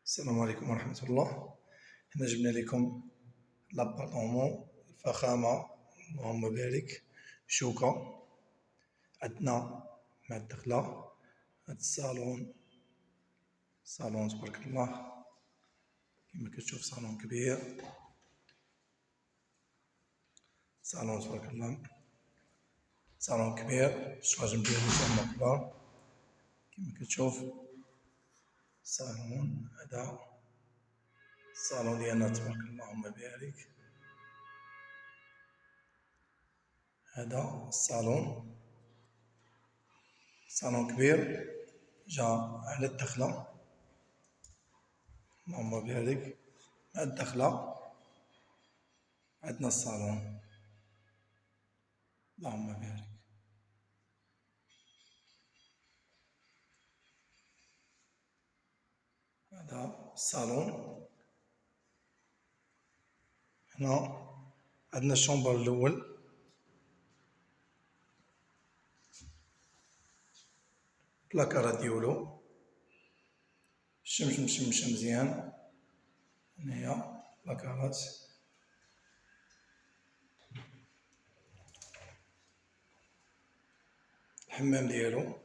السلام عليكم ورحمة الله. هنا جبنا لكم لابارتمون الفخامة، اللهم بارك. شوكة عندنا مع الدخلة. هاد الصالون تبارك الله، كما كتشوف صالون كبير. صالون تبارك الله، صالون كبير. الشواجم ديالو تما كبار كما كتشوف. صالون هذا الصالون ديالنا تبارك اللهم بارك. هذا صالون كبير جا على الدخلة، اللهم بارك. مع الدخلة عندنا الصالون، اللهم بارك. هذا الصالون. هنا عندنا الشومبر الأول، بلاكارات ديالو الشمس مشمشة مزيان. هنايا بلاكارات. الحمام ديالو،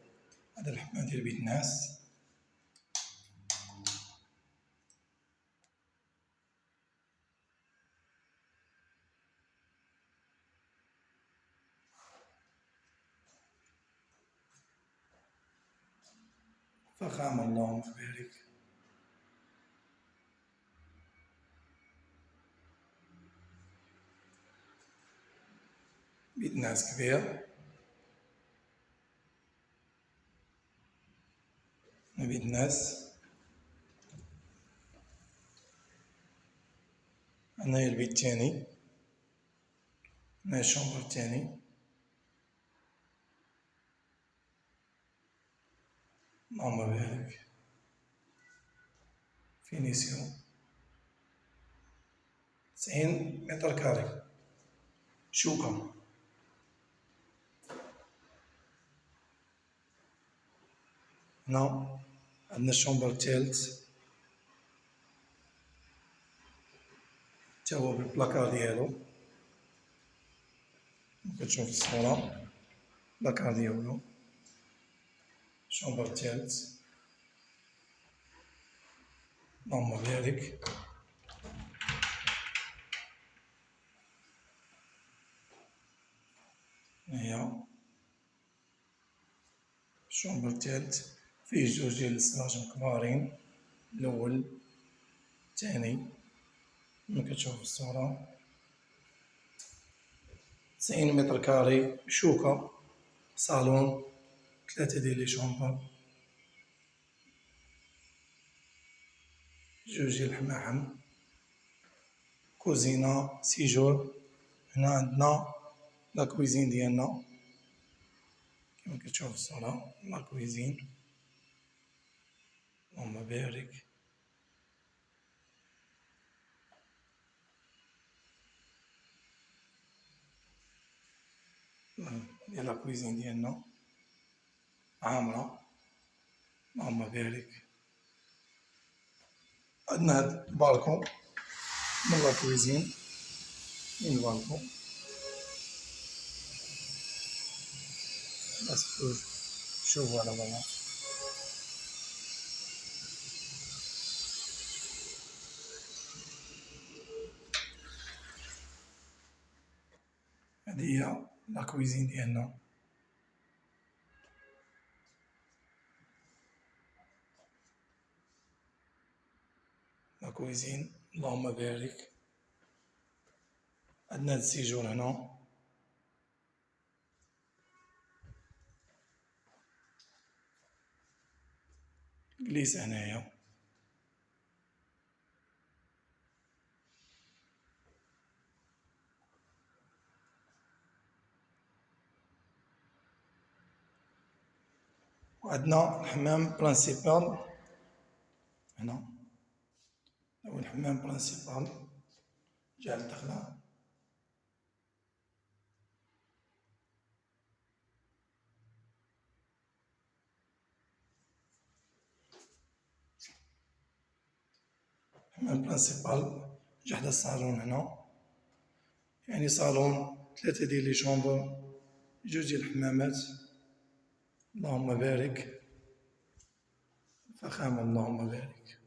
هذا الحمام ديال بيت الناس. فخامة اللهم بارك. بيت ناس كبير، بيت ناس. هنايا البيت التاني، هنايا الشومبر التاني، اللهم بارك. فينيسيون 90 متر كاري. شوكة. هنا عندنا الشومبر الثالث، تا هو بالبلاكار ديالو، كتشوف الصورة البلاكار ديالو. الشومبر الثالث، اللهم بارك. هنايا الشومبر الثالث فيه جوج ديال السراج كبارين، الأول الثاني كما كتشوف في الصورة. 90 متر كاري، شوكة، صالون، 3 ديال لي شومبر، جوج ديال الحماحم، كوزينة، سيجور. هنا عندنا لا كويزين ديالنا كما كتشوف في الصورة، لا كويزين، اللهم بارك. ديال لا كويزين ديالنا عامرة، اللهم بارك. عندنا هاد البالكون من لا كويزين، من البالكون بس شوفوا على برا. هادي هي لا كويزين ديالنا، لا كويزين، اللهم بارك. عندنا هاد السيجور هنا، جليس هنايا. وعندنا الحمام برانسيبال هنا، هو الحمام برانسيبال جهة الدخلة. الحمام برانسيبال جا حدا الصالون هنا، يعني صالون 3 ديال لي شومبر، 2 ديال الحمامات، اللهم بارك، فخامة اللهم بارك.